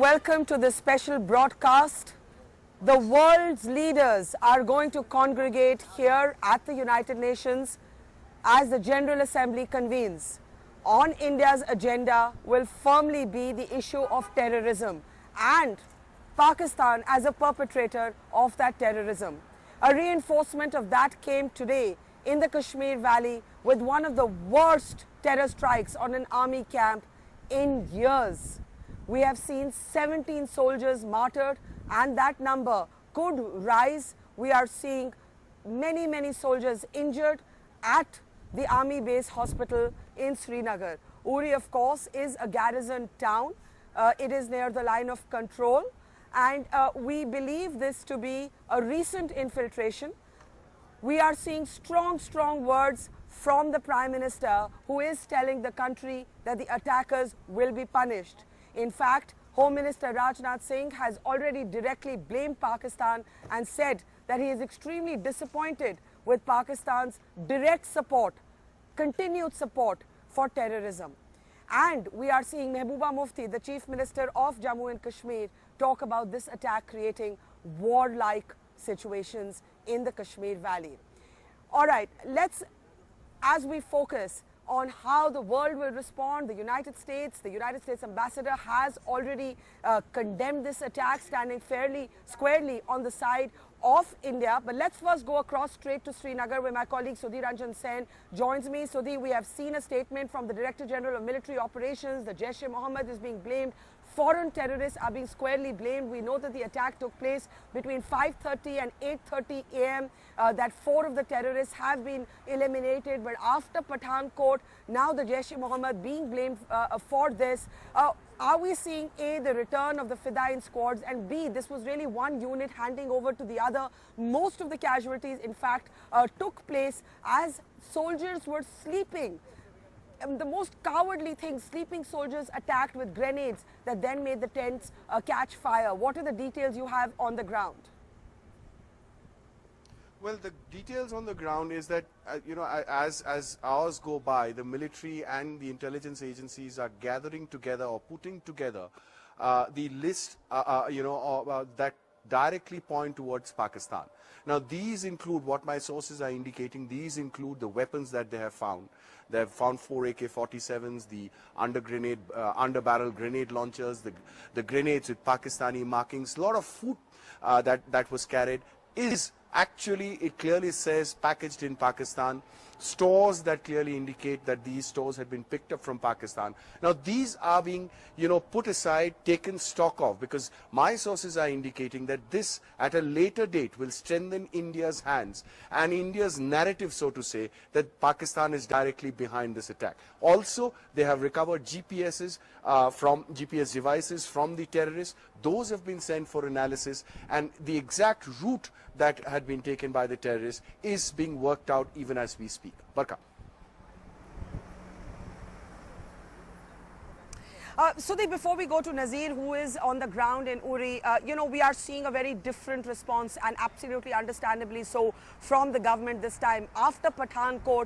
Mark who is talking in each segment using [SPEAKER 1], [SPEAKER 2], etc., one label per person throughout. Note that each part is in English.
[SPEAKER 1] welcome to this special broadcast. The world's leaders are going to congregate here at the United Nations as the General Assembly convenes. On India's agenda will firmly be the issue of terrorism and Pakistan as a perpetrator of that terrorism. A reinforcement of that came today in the Kashmir Valley with one of the worst terror strikes on an army camp in years. We have seen 17 soldiers martyred and that number could rise. We are seeing many soldiers injured at the army base hospital in Srinagar. Uri, of course, is a garrison town. It is near the line of control and we believe this to be a recent infiltration. We are seeing strong words from the Prime Minister, who is telling the country that the attackers will be punished. In fact, Home Minister Rajnath Singh has already directly blamed Pakistan and said that he is extremely disappointed with Pakistan's direct support, continued support for terrorism. And we are seeing Mehbooba Mufti, the Chief Minister of Jammu and Kashmir, talk about this attack creating warlike situations in the Kashmir Valley. All right, as we focus on how the world will respond, the United States ambassador has already condemned this attack, standing fairly squarely on the side of India. But let's first go across straight to Srinagar, where my colleague Sudhir Ranjan Sen joins me. Sudhir, we have seen a statement from the Director General of Military Operations. The Jaish-e-Mohammed is being blamed. Foreign terrorists are being squarely blamed. We know that the attack took place between 5:30 and 8:30 a.m. That 4 of the terrorists have been eliminated. But after Pathankot, now the Jaish-e-Mohammed being blamed for this. Are we seeing A, the return of the fidayeen squads, and B, this was really one unit handing over to the other? Most of the casualties, in fact, took place as soldiers were sleeping. The most cowardly thing, sleeping soldiers attacked with grenades that then made the tents catch fire. What are the details you have on the ground?
[SPEAKER 2] Well, the details on the ground is that, as hours go by, the military and the intelligence agencies are gathering together or putting together the list, that directly point towards Pakistan. Now, these include, what my sources are indicating, these include the weapons that they have found. They have found 4 AK-47s, the under-barrel grenade launchers, the grenades with Pakistani markings. A lot of food that was carried is actually, it clearly says packaged in Pakistan. Stores that clearly indicate that these stores had been picked up from Pakistan. Now, these are being, put aside, taken stock of, because my sources are indicating that this, at a later date, will strengthen India's hands and India's narrative, so to say, that Pakistan is directly behind this attack. Also, they have recovered GPS devices from the terrorists. Those have been sent for analysis, and the exact route that had been taken by the terrorists is being worked out even as we speak. Barka.
[SPEAKER 1] Sudhi, before we go to Nazir, who is on the ground in Uri, we are seeing a very different response, and absolutely understandably so, from the government this time. After Pathankot,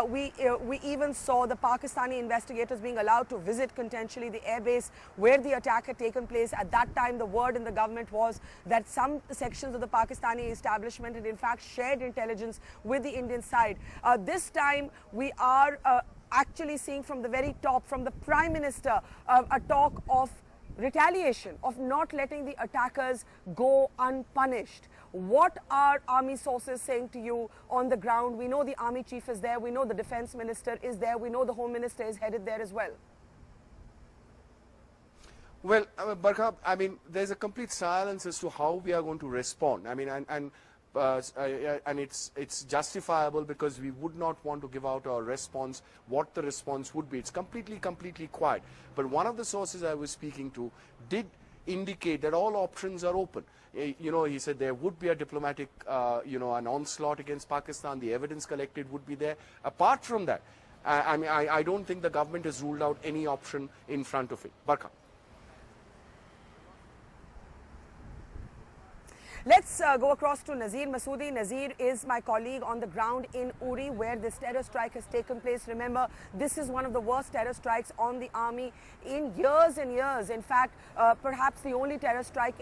[SPEAKER 1] we even saw the Pakistani investigators being allowed to visit contentionally the airbase where the attack had taken place. At that time, the word in the government was that some sections of the Pakistani establishment had in fact shared intelligence with the Indian side. This time, we are actually seeing from the very top, from the Prime Minister, a talk of retaliation, of not letting the attackers go unpunished. What are army sources saying to you on the ground? We know the army chief is there, we know the defense minister is there, we know the home minister is headed there as well.
[SPEAKER 2] Well, Barka, there's a complete silence as to how we are going to respond. And it's justifiable, because we would not want to give out our response, what the response would be. It's completely quiet. But one of the sources I was speaking to did indicate that all options are open. He said there would be a diplomatic, an onslaught against Pakistan. The evidence collected would be there. Apart from that, I don't think the government has ruled out any option in front of it. Barka.
[SPEAKER 1] Let's go across to Nazir Masoodi. Nazir is my colleague on the ground in Uri, where this terror strike has taken place. Remember, this is one of the worst terror strikes on the army in years and years. In fact, perhaps the only terror strike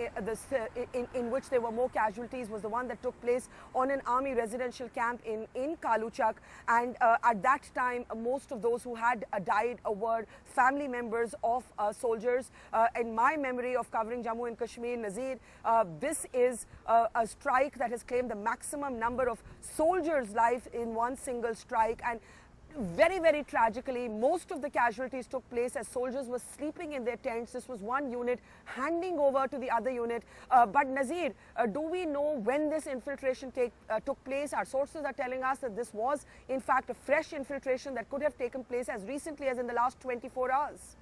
[SPEAKER 1] in which there were more casualties was the one that took place on an army residential camp in Kaluchak. And at that time, most of those who had died were family members of soldiers. In my memory of covering Jammu and Kashmir, Nazir, this is a strike that has claimed the maximum number of soldiers' lives in one single strike. And very, very tragically, most of the casualties took place as soldiers were sleeping in their tents. This was one unit handing over to the other unit. But Nazir, do we know when this infiltration took place? Our sources are telling us that this was, in fact, a fresh infiltration that could have taken place as recently as in the last 24 hours.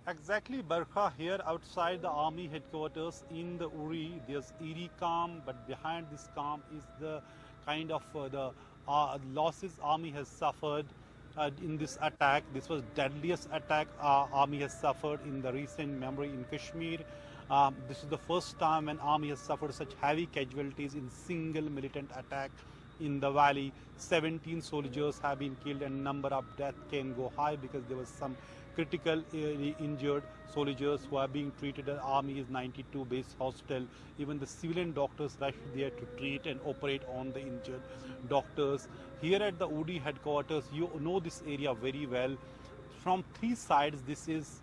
[SPEAKER 3] Exactly, Barkha. Here outside the army headquarters in the Uri, there's eerie calm, but behind this calm is the kind of the losses army has suffered in this attack. This was deadliest attack army has suffered in the recent memory in Kashmir. This is the first time when army has suffered such heavy casualties in single militant attack in the valley. 17 soldiers have been killed and number of deaths can go high because there was some critical injured soldiers who are being treated at army is 92 base hospital. Even the civilian doctors rushed there to treat and operate on the injured doctors. Here at the Uri headquarters, you know this area very well. From three sides, this is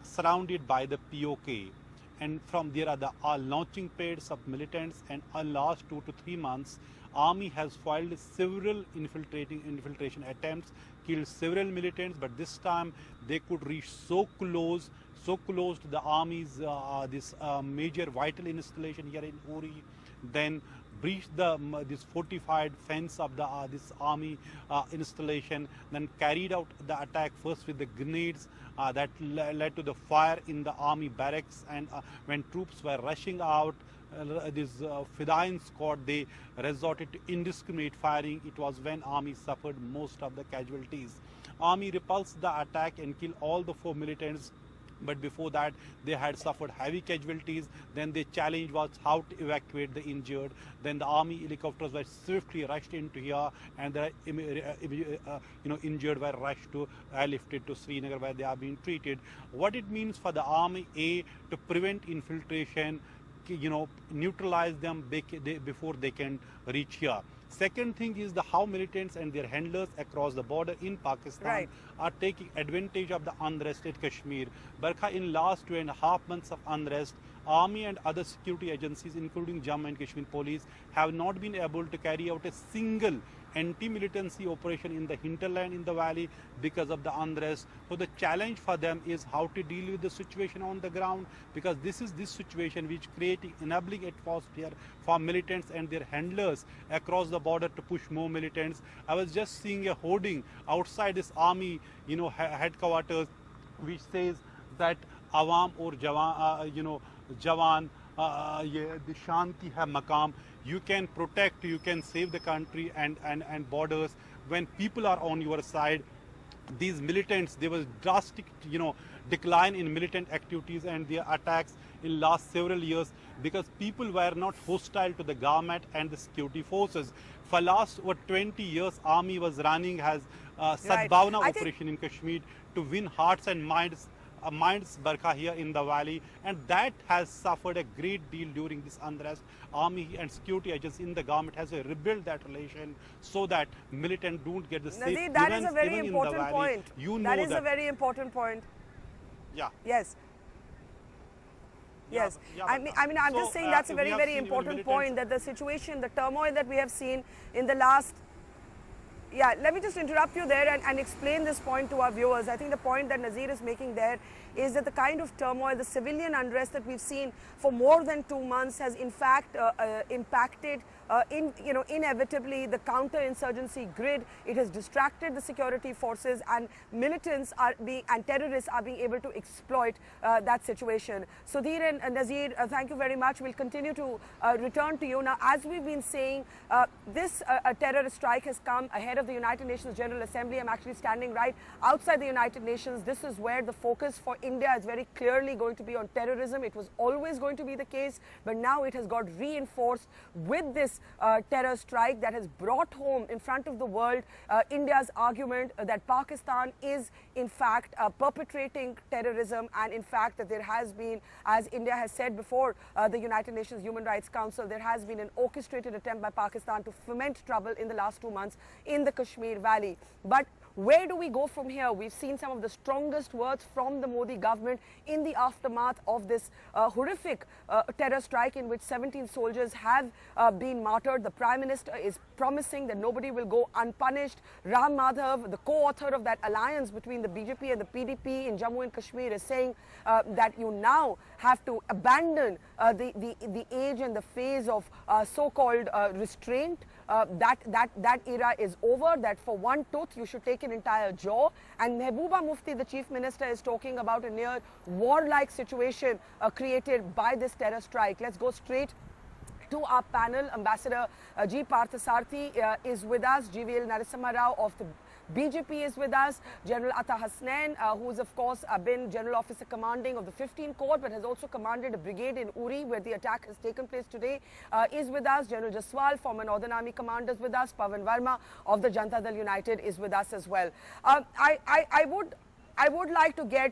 [SPEAKER 3] surrounded by the POK. And from there are the launching pads of militants, and last 2 to 3 months, army has filed several infiltration attempts, killed several militants, but this time they could reach so close to the army's this major vital installation here in Uri, then breached this fortified fence of the this army installation, then carried out the attack first with the grenades that led to the fire in the army barracks, and when troops were rushing out, this fidayeen squad, they resorted to indiscriminate firing. It was when army suffered most of the casualties. Army repulsed the attack and killed all the 4 militants. But before that, they had suffered heavy casualties. Then the challenge was how to evacuate the injured. Then the army helicopters were swiftly rushed into here, and the injured were rushed to airlifted to Srinagar, where they are being treated. What it means for the army, to prevent infiltration, neutralize them before they can reach here. Second thing is how militants and their handlers across the border in Pakistan are taking advantage of the unrest in Kashmir. Barkha, in last 2.5 months of unrest, army and other security agencies, including Jammu and Kashmir police, have not been able to carry out a single anti-militancy operation in the hinterland in the valley because of the unrest. So the challenge for them is how to deal with the situation on the ground, because this situation which creating enabling atmosphere for militants and their handlers across the border to push more militants. I was just seeing a hoarding outside this army, headquarters, which says that Awam or Jawan, the Shanti hai Maqam. You can protect, you can save the country and borders when people are on your side. These militants, there was drastic, decline in militant activities and their attacks in last several years because people were not hostile to the government and the security forces. For last 20 years, army was running as Sadbhavana operation in Kashmir to win hearts and minds Barkha here in the valley, and that has suffered a great deal during this unrest. Army and security agents in the government has to rebuild that relation so that militants don't get the same.
[SPEAKER 1] Nazir, that is a very important point. That is a very important point.
[SPEAKER 3] Yeah.
[SPEAKER 1] Yes. Yes. Yeah, I mean, I'm just saying that's a very, very important point, that the situation, the turmoil that we have seen in the last... Yeah, let me just interrupt you there and explain this point to our viewers. I think the point that Nazir is making there is that the kind of turmoil, the civilian unrest that we've seen for more than 2 months has in fact impacted inevitably the counter-insurgency grid. It has distracted the security forces, and militants and terrorists are being able to exploit that situation. Sudhir and Nazir, thank you very much. We'll continue to return to you. Now, as we've been saying, this terrorist strike has come ahead of the United Nations General Assembly. I'm actually standing right outside the United Nations. This is where the focus for India is very clearly going to be on terrorism. It was always going to be the case, but now it has got reinforced with this terror strike that has brought home in front of the world India's argument that Pakistan is in fact perpetrating terrorism, and in fact that there has been, as India has said before the United Nations Human Rights Council, there has been an orchestrated attempt by Pakistan to foment trouble in the last 2 months in the Kashmir Valley. But where do we go from here? We've seen some of the strongest words from the Modi government in the aftermath of this horrific terror strike in which 17 soldiers have been martyred. The Prime Minister is promising that nobody will go unpunished. Madhav, the co-author of that alliance between the BJP and the PDP in Jammu and Kashmir, is saying that you now have to abandon the age and the phase of so-called restraint. That era is over, that for one tooth you should take an entire jaw. And Mehbooba Mufti, the Chief Minister, is talking about a near warlike situation created by this terror strike. Let's go straight to our panel. Ambassador G. Parthasarathy is with us. GVL Narasimha Rao of the BJP is with us. General Atta Hasnain, who's of course been General Officer Commanding of the 15th Corps, but has also commanded a brigade in Uri, where the attack has taken place today, is with us. General Jaswal, former Northern Army Commander, is with us. Pavan Verma of the Janata Dal United is with us as well. I would like to get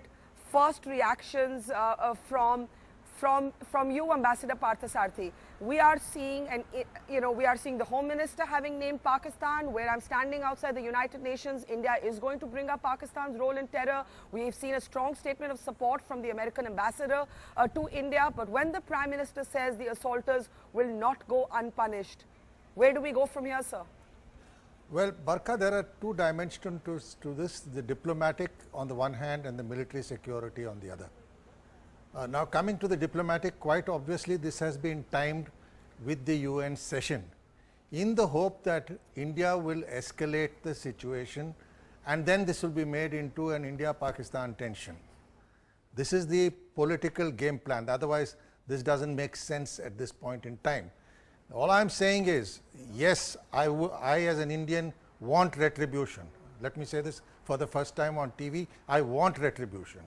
[SPEAKER 1] first reactions from you, Ambassador Parthasarathy. We are seeing, we are seeing the Home Minister having named Pakistan. Where I'm standing outside the United Nations, India is going to bring up Pakistan's role in terror. We've seen a strong statement of support from the American ambassador to India. But when the Prime Minister says the assaulters will not go unpunished, where do we go from here, sir?
[SPEAKER 4] Well, Barkha, there are two dimensions to this, the diplomatic on the one hand and the military security on the other. Now, coming to the diplomatic, quite obviously this has been timed with the UN session in the hope that India will escalate the situation, and then this will be made into an India-Pakistan tension. This is the political game plan. Otherwise, this doesn't make sense at this point in time. All I'm saying is, yes, I as an Indian want retribution. Let me say this for the first time on TV, I want retribution.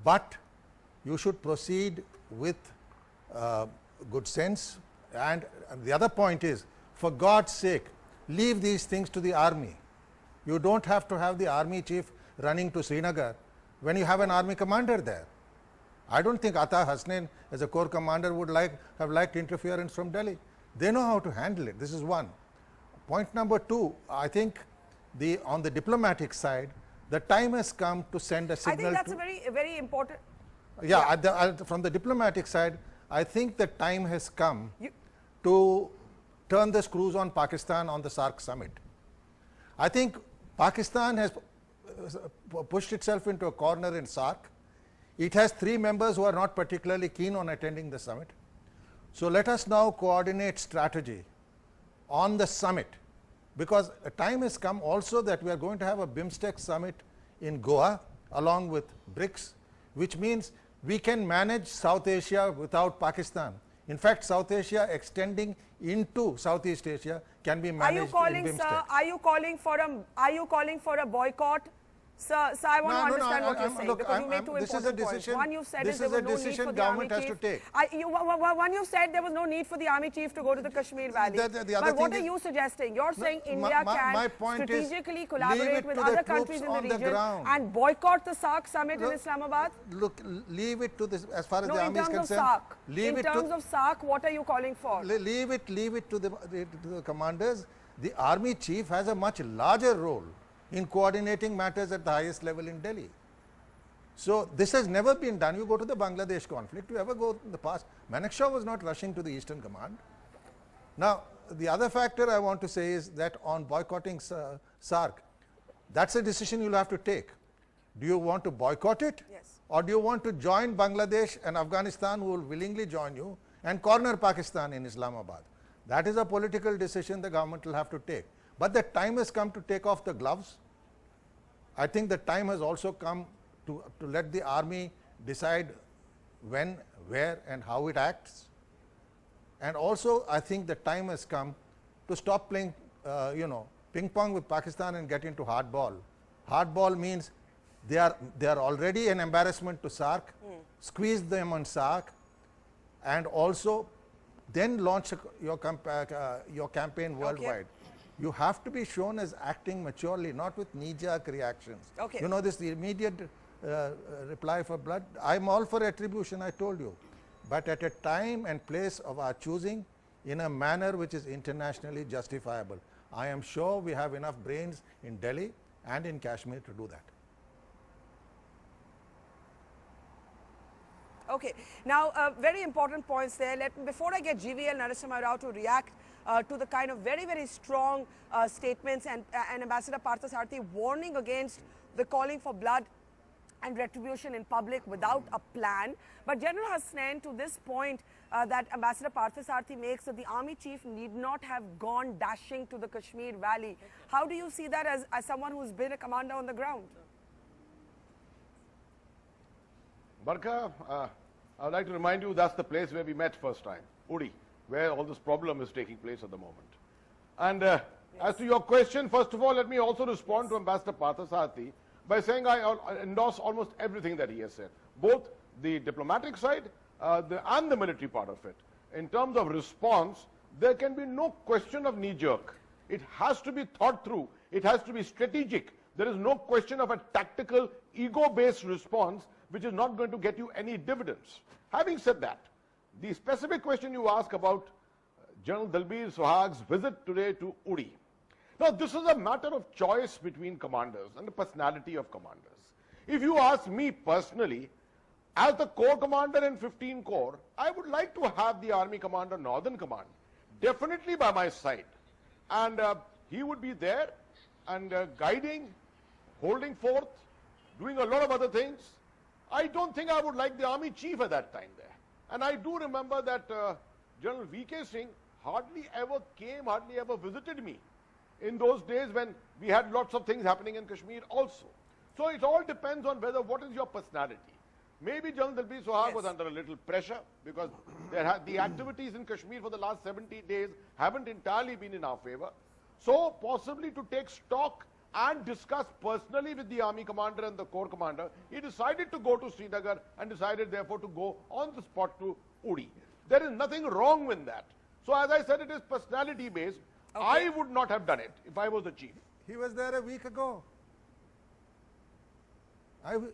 [SPEAKER 4] But you should proceed with good sense. And the other point is, for God's sake, leave these things to the army. You don't have to have the army chief running to Srinagar when you have an army commander there. I don't think Atta Hasnain as a corps commander would have liked interference from Delhi. They know how to handle it. This is one. Point number two, I think on the diplomatic side, the time has come to send a signal.
[SPEAKER 1] I think that's a very important.
[SPEAKER 4] Yeah. From the diplomatic side, I think the time has come to turn the screws on Pakistan on the SAARC summit. I think Pakistan has pushed itself into a corner in SAARC. It has 3 members who are not particularly keen on attending the summit. So let us now coordinate strategy on the summit, because a time has come also that we are going to have a BIMSTEC summit in Goa along with BRICS, which means we can manage South Asia without Pakistan. In fact, South Asia extending into Southeast Asia can be managed in BIMSTEC.
[SPEAKER 1] Sir, are you calling for a boycott? Sir, I want to understand what you're saying,
[SPEAKER 4] look,
[SPEAKER 1] because you made 2 important points. One, you said there was no need for the army chief. One, you said there was no need for the army chief to go to the Kashmir Valley. But what are you suggesting? You're saying India can strategically collaborate with other countries in the region and boycott the SAARC summit in Islamabad?
[SPEAKER 4] Look, leave it to this, as far as the army is concerned.
[SPEAKER 1] In terms of SAARC, what are you calling for?
[SPEAKER 4] Leave it to the commanders. The army chief has a much larger role in coordinating matters at the highest level in Delhi. So this has never been done. You go to the Bangladesh conflict, you ever go in the past, Manekshaw was not rushing to the Eastern Command. Now, the other factor I want to say is that on boycotting SAARC, that's a decision you'll have to take. Do you want to boycott it?
[SPEAKER 1] Yes.
[SPEAKER 4] Or do you want to join Bangladesh and Afghanistan, who will willingly join you, and corner Pakistan in Islamabad? That is a political decision the government will have to take. But the time has come to take off the gloves. I think the time has also come to let the army decide when, where and how it acts. And also I think the time has come to stop playing ping pong with Pakistan and get into hardball. Hardball means they are already an embarrassment to SAARC, squeeze them on SAARC, and also then launch your campaign worldwide. You have to be shown as acting maturely, not with knee-jerk reactions. You know, this the immediate reply for blood. I'm all for retribution, I told you, but at a time and place of our choosing, in a manner which is internationally justifiable. I am sure we have enough brains in Delhi and in Kashmir to do that.
[SPEAKER 1] Okay. Now, very important points there. Before I get GVL Narasimha Rao to react to the kind of very, very strong statements and Ambassador Parthasarathy warning against the calling for blood and retribution in public without a plan. But General Hasnain, to this point that Ambassador Parthasarathy makes, that the army chief need not have gone dashing to the Kashmir Valley. How do you see that as someone who's been a commander on the ground?
[SPEAKER 5] Barkha, I would like to remind you that's the place where we met first time, Uri, where all this problem is taking place at the moment. And as to your question, first of all, let me also respond to Ambassador Parthasarathy by saying I endorse almost everything that he has said, both the diplomatic side and the military part of it. In terms of response, there can be no question of knee-jerk. It has to be thought through. It has to be strategic. There is no question of a tactical, ego-based response which is not going to get you any dividends. Having said that, the specific question you ask about General Dalbir Suhag's visit today to Uri. Now, this is a matter of choice between commanders and the personality of commanders. If you ask me personally, as the Corps Commander in 15 Corps, I would like to have the Army Commander, Northern Command, definitely by my side. And he would be there and guiding, holding forth, doing a lot of other things. I don't think I would like the Army Chief at that time there. And I do remember that General V.K. Singh hardly ever came, hardly ever visited me in those days when we had lots of things happening in Kashmir also. So it all depends on what is your personality. Maybe General Dalbir Suhag was under a little pressure because the activities in Kashmir for the last 70 days haven't entirely been in our favor. So possibly to take stock and discuss personally with the Army Commander and the Corps Commander, he decided to go to Srinagar and decided therefore to go on the spot to Uri. There is nothing wrong with that. So as I said, it is personality based. I would not have done it if I was the chief.
[SPEAKER 4] He was there a week ago.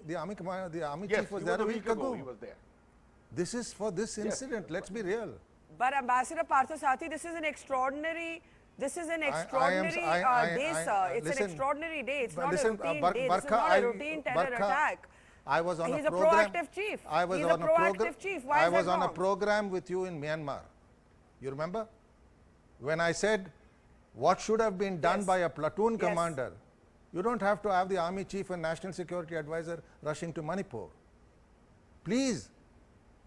[SPEAKER 4] The Army Commander, the Army Chief was there a week ago.
[SPEAKER 5] He was there.
[SPEAKER 4] This is for this incident. Let's be real.
[SPEAKER 1] But Ambassador Parthasarathy, this is an extraordinary day, sir. It's an extraordinary day. It's not a routine day. This is not a routine terror attack.
[SPEAKER 4] I was on
[SPEAKER 1] He's
[SPEAKER 4] a program.
[SPEAKER 1] Proactive chief.
[SPEAKER 4] I was
[SPEAKER 1] He's
[SPEAKER 4] on
[SPEAKER 1] a proactive chief. Why
[SPEAKER 4] I
[SPEAKER 1] is
[SPEAKER 4] was
[SPEAKER 1] that
[SPEAKER 4] on a
[SPEAKER 1] wrong?
[SPEAKER 4] program with you in Myanmar. You remember? When I said what should have been done by a platoon commander, you don't have to have the Army Chief and National Security Advisor rushing to Manipur. Please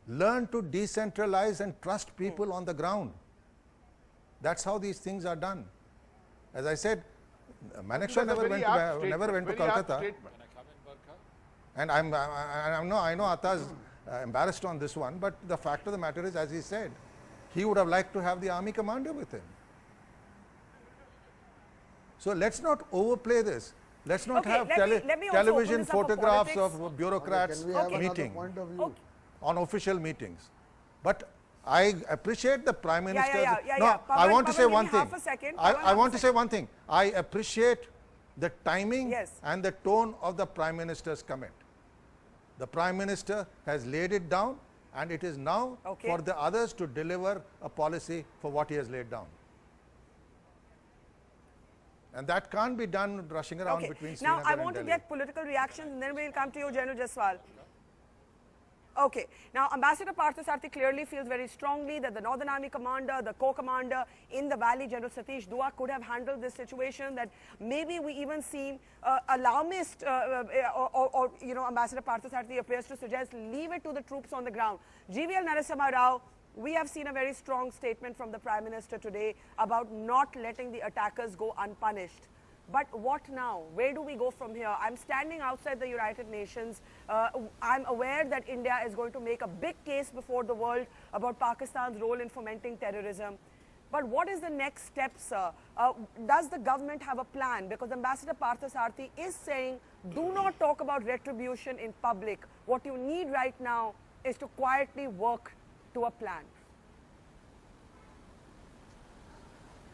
[SPEAKER 4] learn to decentralize and trust people on the ground. That's how these things are done. As I said, Manekshaw never went to Calcutta. And I know Atta is embarrassed on this one, but the fact of the matter is, as he said, he would have liked to have the Army Commander with him. So let's not overplay this. Let's not have television photographs of bureaucrats meeting on official meetings. But I appreciate the Prime Minister. I want to say one thing. I want to say one thing. I appreciate the timing and the tone of the Prime Minister's comment. The Prime Minister has laid it down, and it is now for the others to deliver a policy for what he has laid down. And that can't be done rushing around between Srinagar and Delhi.
[SPEAKER 1] Now, I want to get political reactions, and then we'll come to you, General Jaiswal. Okay. Now, Ambassador Parthasarathy clearly feels very strongly that the Northern Army Commander, the Corps Commander in the Valley, General Satish Dua, could have handled this situation, that maybe we even seem alarmist, Ambassador Parthasarathy appears to suggest leave it to the troops on the ground. GVL Narasimha Rao, We have seen a very strong statement from the Prime Minister today about not letting the attackers go unpunished. But what now? Where do we go from here? I'm standing outside the United Nations. I'm aware that India is going to make a big case before the world about Pakistan's role in fomenting terrorism. But what is the next step, sir? Does the government have a plan? Because Ambassador Parthasarathy is saying, do not talk about retribution in public. What you need right now is to quietly work to a plan.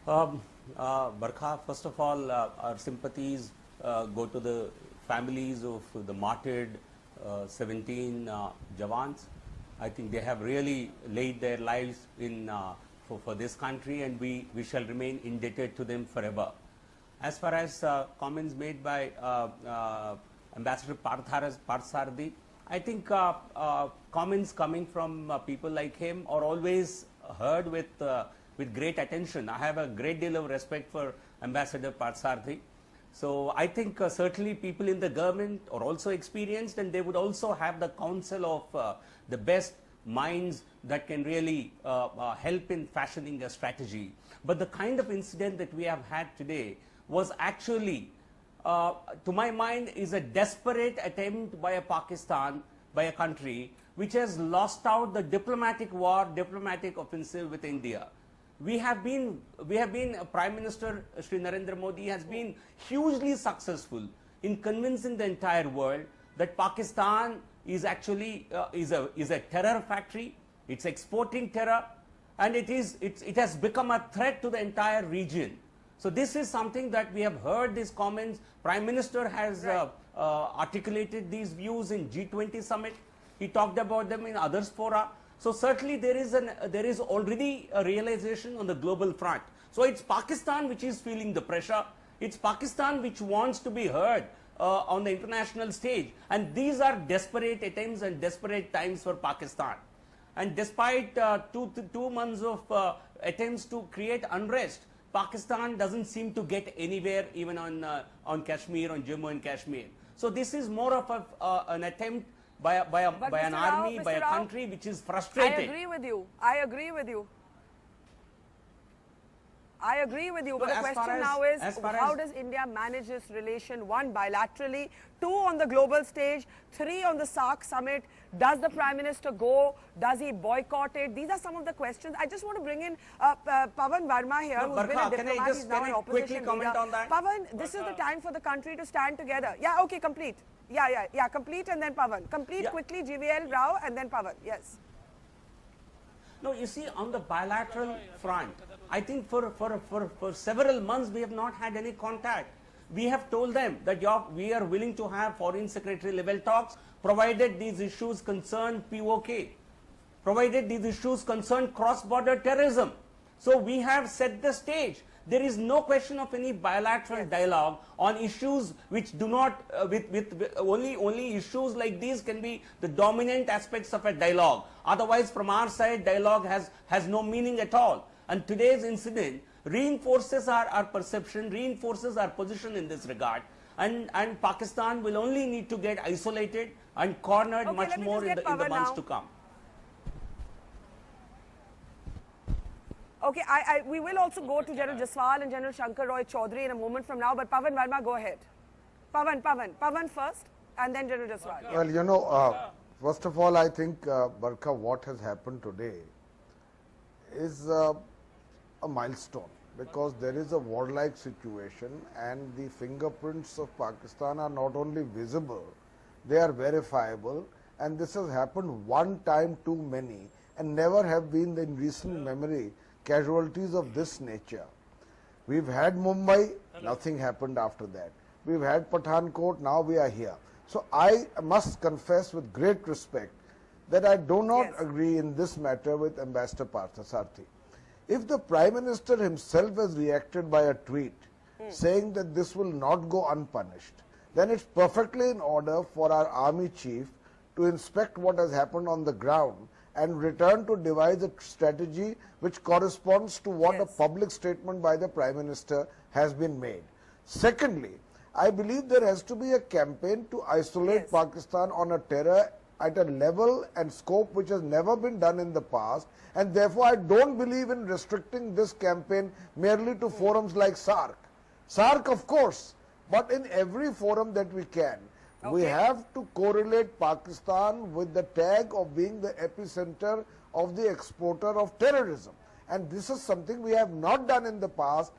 [SPEAKER 6] Barkha, first of all, our sympathies go to the families of the martyred 17 Jawans. I think they have really laid their lives in for this country, and we shall remain indebted to them forever. As far as comments made by Ambassador Parthasarathy, I think comments coming from people like him are always heard with great attention. I have a great deal of respect for Ambassador Parthasarathy. So I think certainly people in the government are also experienced, and they would also have the counsel of the best minds that can really help in fashioning a strategy. But the kind of incident that we have had today was actually, to my mind, is a desperate attempt by Pakistan, by a country which has lost out the diplomatic war, diplomatic offensive with India. We have been Prime Minister Shri Narendra Modi has been hugely successful in convincing the entire world that Pakistan is actually is a terror factory. It's exporting terror, and it has become a threat to the entire region. So this is something that we have heard these comments. Prime Minister has articulated these views in G20 summit. He talked about them in others fora. So certainly there is already a realization on the global front. So it's Pakistan which is feeling the pressure. It's Pakistan which wants to be heard on the international stage. And these are desperate attempts and desperate times for Pakistan. And despite 2 months of attempts to create unrest, Pakistan doesn't seem to get anywhere, even on Kashmir, on Jammu and Kashmir. So this is more of an attempt by an army, by a country which is frustrated.
[SPEAKER 1] I agree with you. I agree with you. I agree with you, but the question now is, how does India manage this relation? 1, bilaterally, 2, on the global stage, 3, on the SAARC summit. Does the Prime Minister go? Does he boycott it? These are some of the questions. I just want to bring in Pavan Verma here, who's been a diplomat, he's now an opposition leader. Pavan, this is the time for the country to stand together. Yeah, okay, complete. Yeah, complete, and then Pavan. Complete quickly, GVL, Rao, and then Pavan. Yes.
[SPEAKER 6] No, you see, on the bilateral front, I think for several months we have not had any contact. We have told them that we are willing to have foreign secretary level talks, provided these issues concern POK, provided these issues concern cross-border terrorism. So we have set the stage. There is no question of any bilateral dialogue on issues which do not, only issues like these can be the dominant aspects of a dialogue. Otherwise, from our side, dialogue has no meaning at all. And today's incident reinforces our perception, reinforces our position in this regard. And Pakistan will only need to get isolated and cornered much more in the months to come.
[SPEAKER 1] Okay, we will also go to General Jaswal and General Shankar Roy Chaudhary in a moment from now, but Pavan Verma, go ahead. Pavan first, and then General Jaswal.
[SPEAKER 7] Well, you know, first of all, I think, Barkha, what has happened today is a milestone, because there is a warlike situation and the fingerprints of Pakistan are not only visible, they are verifiable, and this has happened one time too many, and never have been in recent memory casualties of this nature. We've had Mumbai, nothing happened after that. We've had Pathankot, now we are here. So I must confess with great respect that I do not agree in this matter with Ambassador Parthasarathy. If the Prime Minister himself has reacted by a tweet saying that this will not go unpunished, then it's perfectly in order for our army chief to inspect what has happened on the ground and return to devise a strategy which corresponds to what a public statement by the Prime Minister has been made. Secondly, I believe there has to be a campaign to isolate Pakistan on a terror at a level and scope which has never been done in the past, and therefore I don't believe in restricting this campaign merely to forums like SAARC. SAARC, of course, but in every forum that we can. We have to correlate Pakistan with the tag of being the epicenter of the exporter of terrorism. And this is something we have not done in the past,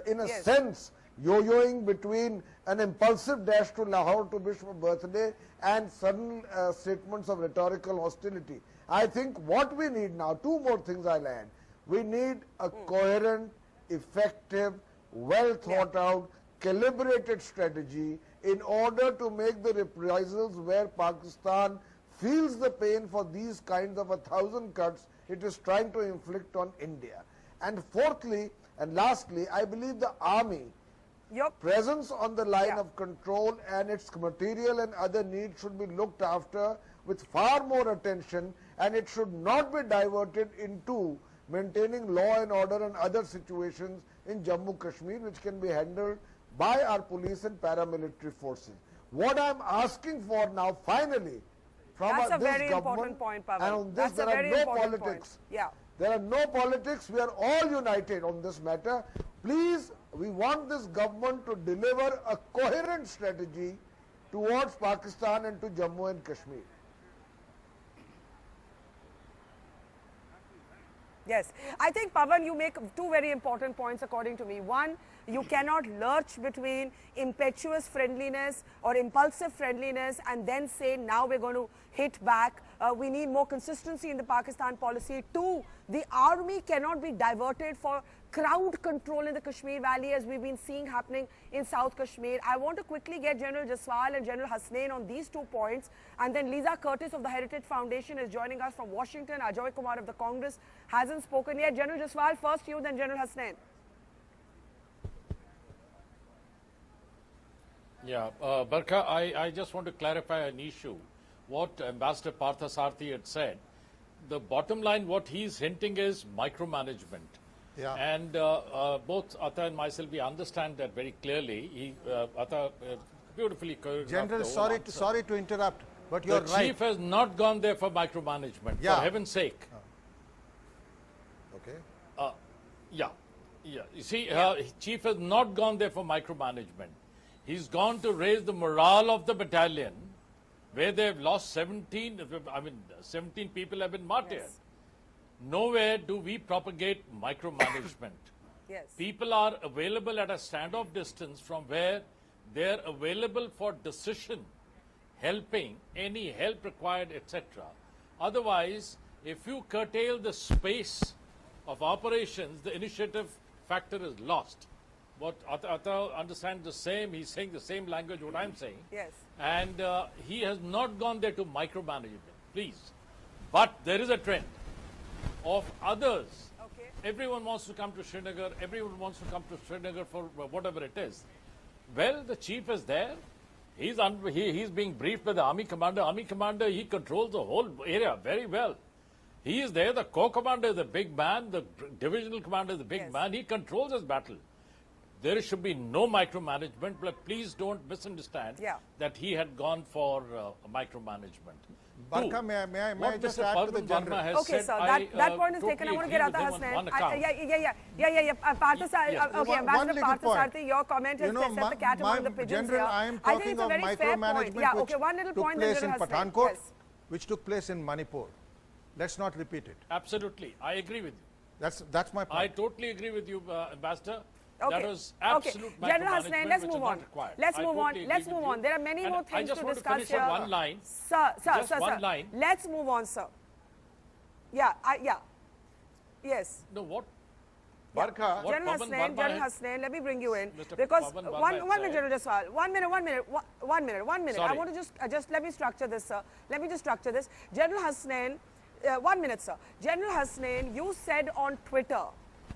[SPEAKER 7] in a sense, yo-yoing between an impulsive dash to Lahore to wish for birthday and sudden statements of rhetorical hostility. I think what we need now, two more things I'll add. We need a coherent, effective, well thought out, calibrated strategy in order to make the reprisals where Pakistan feels the pain for these kinds of 1,000 cuts it is trying to inflict on India. And fourthly and lastly, I believe the army presence on the line of control and its material and other needs should be looked after with far more attention, and it should not be diverted into maintaining law and order and other situations in Jammu Kashmir, which can be handled by our police and paramilitary forces. What I'm asking for now, finally, from
[SPEAKER 1] That's a
[SPEAKER 7] this
[SPEAKER 1] very
[SPEAKER 7] government,
[SPEAKER 1] important point, Pawan.
[SPEAKER 7] and on this
[SPEAKER 1] That's a
[SPEAKER 7] there are
[SPEAKER 1] very
[SPEAKER 7] no
[SPEAKER 1] important
[SPEAKER 7] politics.
[SPEAKER 1] point. Yeah.
[SPEAKER 7] There are no politics. We are all united on this matter. Please, we want this government to deliver a coherent strategy towards Pakistan and to Jammu and Kashmir.
[SPEAKER 1] Yes, I think, Pawan, you make two very important points according to me. One, you cannot lurch between impetuous friendliness or impulsive friendliness and then say now we're going to hit back. We need more consistency in the Pakistan policy. Two, the army cannot be diverted for crowd control in the Kashmir Valley as we've been seeing happening in South Kashmir. I want to quickly get General Jaswal and General Hasnain on these 2 points, and then Lisa Curtis of the Heritage Foundation is joining us from Washington. Ajoy Kumar of the Congress hasn't spoken yet. General Jaswal, first you, then General Hasnain.
[SPEAKER 8] Yeah, Barkha, I just want to clarify an issue. What Ambassador Parthasarathi had said, the bottom line, what he's hinting is micromanagement.
[SPEAKER 4] Yeah.
[SPEAKER 8] And both Atta and myself, we understand that very clearly. Atta beautifully choreographed
[SPEAKER 4] General,
[SPEAKER 8] the whole answer.
[SPEAKER 4] sorry to interrupt, but you're
[SPEAKER 8] the
[SPEAKER 4] right.
[SPEAKER 8] chief has not gone there for micromanagement, for heaven's sake.
[SPEAKER 4] Okay.
[SPEAKER 8] Yeah. You see, chief has not gone there for micromanagement. He's gone to raise the morale of the battalion, where they've lost 17 people have been martyred.
[SPEAKER 1] Yes.
[SPEAKER 8] Nowhere do we propagate micromanagement.
[SPEAKER 1] Yes.
[SPEAKER 8] People are available at a standoff distance from where they're available for decision, helping, any help required, etc. Otherwise, if you curtail the space of operations, the initiative factor is lost. What Atta understands the same, he's saying the same language what I'm saying.
[SPEAKER 1] Yes.
[SPEAKER 8] And he has not gone there to micromanagement, please. But there is a trend of others.
[SPEAKER 1] Okay.
[SPEAKER 8] Everyone wants to come to Srinagar, everyone wants to come to Srinagar for whatever it is. Well, the chief is there. He's being briefed by the army commander. Army commander, he controls the whole area very well. He is there. The corps commander is the big man. The divisional commander is the big man. He controls his battle. There should be no micromanagement, but please don't misunderstand that he had gone for micromanagement.
[SPEAKER 4] Barkha, may I just add to the general?
[SPEAKER 1] Okay, sir, that point is taken. I want to get Atta Hasnain. Yeah. Ambassador Parthasarathi, your comment has set the cat among the pigeons here.
[SPEAKER 4] I am
[SPEAKER 1] I think
[SPEAKER 4] talking
[SPEAKER 1] it's a
[SPEAKER 4] of
[SPEAKER 1] very fair point.
[SPEAKER 4] micromanagement
[SPEAKER 1] Yeah, okay, one little
[SPEAKER 4] which took
[SPEAKER 1] point
[SPEAKER 4] place
[SPEAKER 1] that
[SPEAKER 4] in
[SPEAKER 1] General Hasnain.
[SPEAKER 4] Pathankot,
[SPEAKER 1] Yes.
[SPEAKER 4] which took place in Manipur. Let's not repeat it.
[SPEAKER 8] Absolutely. I agree with you.
[SPEAKER 4] That's my point.
[SPEAKER 8] I totally agree with you, Ambassador.
[SPEAKER 1] Okay.
[SPEAKER 8] That was absolute
[SPEAKER 1] General
[SPEAKER 8] micromanagement,
[SPEAKER 1] Hasnain, let's
[SPEAKER 8] which is
[SPEAKER 1] move
[SPEAKER 8] not
[SPEAKER 1] on.
[SPEAKER 8] required.
[SPEAKER 1] Let's
[SPEAKER 8] I
[SPEAKER 1] move
[SPEAKER 8] totally
[SPEAKER 1] on. Let's
[SPEAKER 8] agree
[SPEAKER 1] move
[SPEAKER 8] with
[SPEAKER 1] on.
[SPEAKER 8] you.
[SPEAKER 1] There are many
[SPEAKER 8] And
[SPEAKER 1] more things
[SPEAKER 8] I just
[SPEAKER 1] to
[SPEAKER 8] want to
[SPEAKER 1] discuss
[SPEAKER 8] finish
[SPEAKER 1] here.
[SPEAKER 8] on one line.
[SPEAKER 1] Sir.
[SPEAKER 8] One line.
[SPEAKER 1] Let's move on, sir. Yeah. Yes.
[SPEAKER 8] No, what?
[SPEAKER 5] Barkha,
[SPEAKER 8] What
[SPEAKER 1] General
[SPEAKER 8] Pawan
[SPEAKER 1] Hasnain,
[SPEAKER 8] Verma
[SPEAKER 1] General
[SPEAKER 8] has-
[SPEAKER 1] Hasnain, let me bring you in
[SPEAKER 8] Mr.
[SPEAKER 1] because
[SPEAKER 8] Pawan Verma
[SPEAKER 1] one
[SPEAKER 8] had
[SPEAKER 1] minute,
[SPEAKER 8] said-
[SPEAKER 1] General Jaswal, one minute. I
[SPEAKER 8] Sorry.
[SPEAKER 1] want to just let me structure this, sir. Let me just structure this. General Hasnain, 1 minute, sir. General Hasnain, you said on Twitter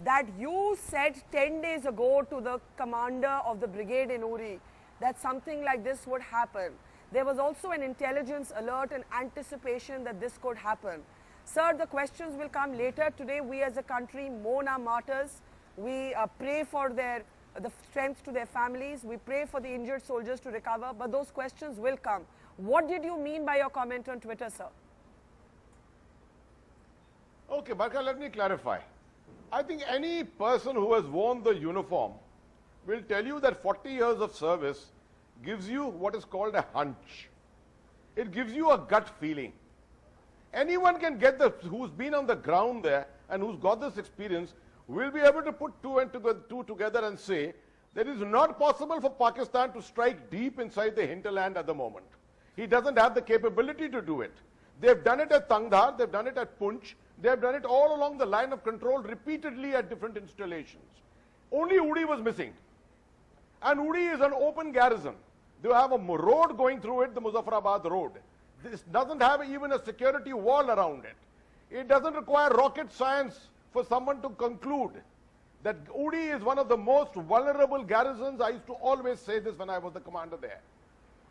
[SPEAKER 1] that you said 10 days ago to the commander of the brigade in Uri that something like this would happen. There was also an intelligence alert and anticipation that this could happen. Sir, the questions will come later. Today, we as a country mourn our martyrs. We pray for the strength to their families. We pray for the injured soldiers to recover. But those questions will come. What did you mean by your comment on Twitter, sir?
[SPEAKER 5] Okay, Barkha, let me clarify. I think any person who has worn the uniform will tell you that 40 years of service gives you what is called a hunch. It gives you a gut feeling. Anyone can get who's been on the ground there and who's got this experience will be able to put two together and say that it is not possible for Pakistan to strike deep inside the hinterland at the moment. He doesn't have the capability to do it. They've done it at Tangdhar, they've done it at Punch, they've done it all along the line of control repeatedly at different installations. Only Uri was missing. And Uri is an open garrison. They have a road going through it, the Muzaffarabad road. This doesn't have even a security wall around it. It doesn't require rocket science for someone to conclude that Uri is one of the most vulnerable garrisons. I used to always say this when I was the commander there.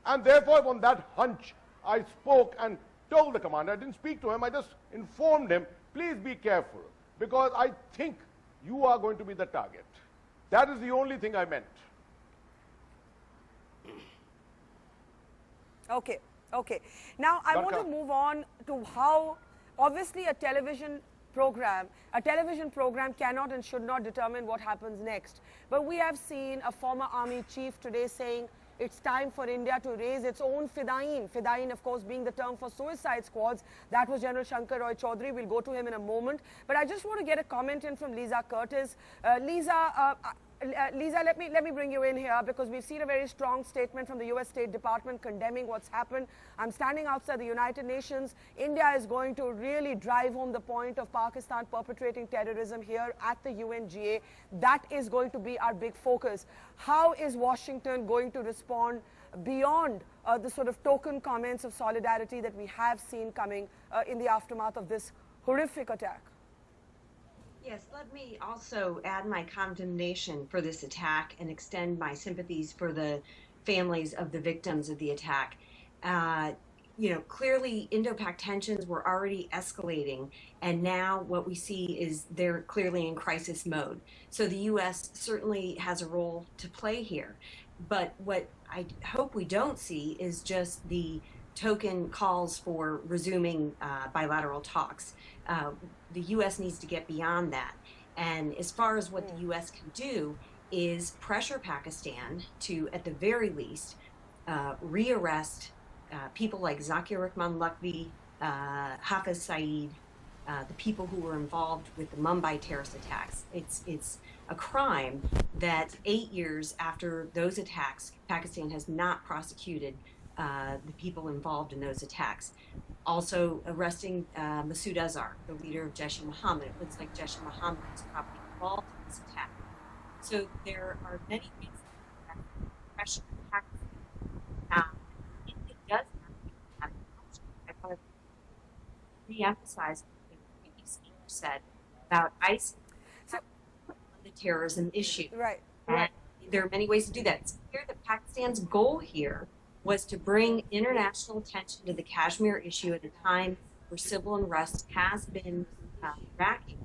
[SPEAKER 5] And therefore, on that hunch, I spoke and told the commander, I didn't speak to him, I just informed him, please be careful, because I think you are going to be the target. That is the only thing I meant.
[SPEAKER 1] Okay, okay. Now, I want to move on to how, obviously, a television program cannot and should not determine what happens next. But we have seen a former army chief today saying it's time for India to raise its own fidayeen. Fidayeen, of course, being the term for suicide squads. That was General Shankar Roy Chaudhary. We'll go to him in a moment. But I just want to get a comment in from Lisa Curtis. Lisa, let me bring you in here, because we've seen a very strong statement from the US State Department condemning what's happened. I'm standing outside the United Nations. India is going to really drive home the point of Pakistan perpetrating terrorism here at the UNGA. That is going to be our big focus. How is Washington going to respond beyond the sort of token comments of solidarity that we have seen coming in the aftermath of this horrific attack?
[SPEAKER 9] Yes, let me also add my condemnation for this attack and extend my sympathies for the families of the victims of the attack. Clearly Indo-Pak tensions were already escalating, and now what we see is they're clearly in crisis mode. So the U.S. certainly has a role to play here. But what I hope we don't see is just the token calls for resuming bilateral talks. The U.S. needs to get beyond that. And as far as what the U.S. can do is pressure Pakistan to, at the very least, rearrest people like Zakir Rahman Lakvi, Hafiz Saeed, the people who were involved with the Mumbai terrorist attacks. It's a crime that 8 years after those attacks, Pakistan has not prosecuted the people involved in those attacks. Also arresting Masood Azhar, the leader of Jaish-e-Mohammed. It looks like Jaish-e-Mohammed was probably involved in this attack. So there are many ways that pressure Pakistan. It does have I want to re-emphasize what the previous speaker said about ISIS, the terrorism issue.
[SPEAKER 1] Right.
[SPEAKER 9] And there are many ways to do that. It's clear that Pakistan's goal here was to bring international attention to the Kashmir issue at a time where civil unrest has been racking.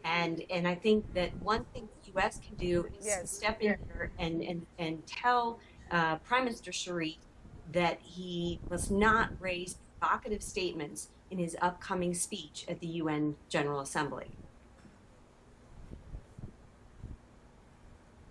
[SPEAKER 9] And I think that one thing the U.S. can do is step in here and tell Prime Minister Sharif that he must not raise provocative statements in his upcoming speech at the UN General Assembly.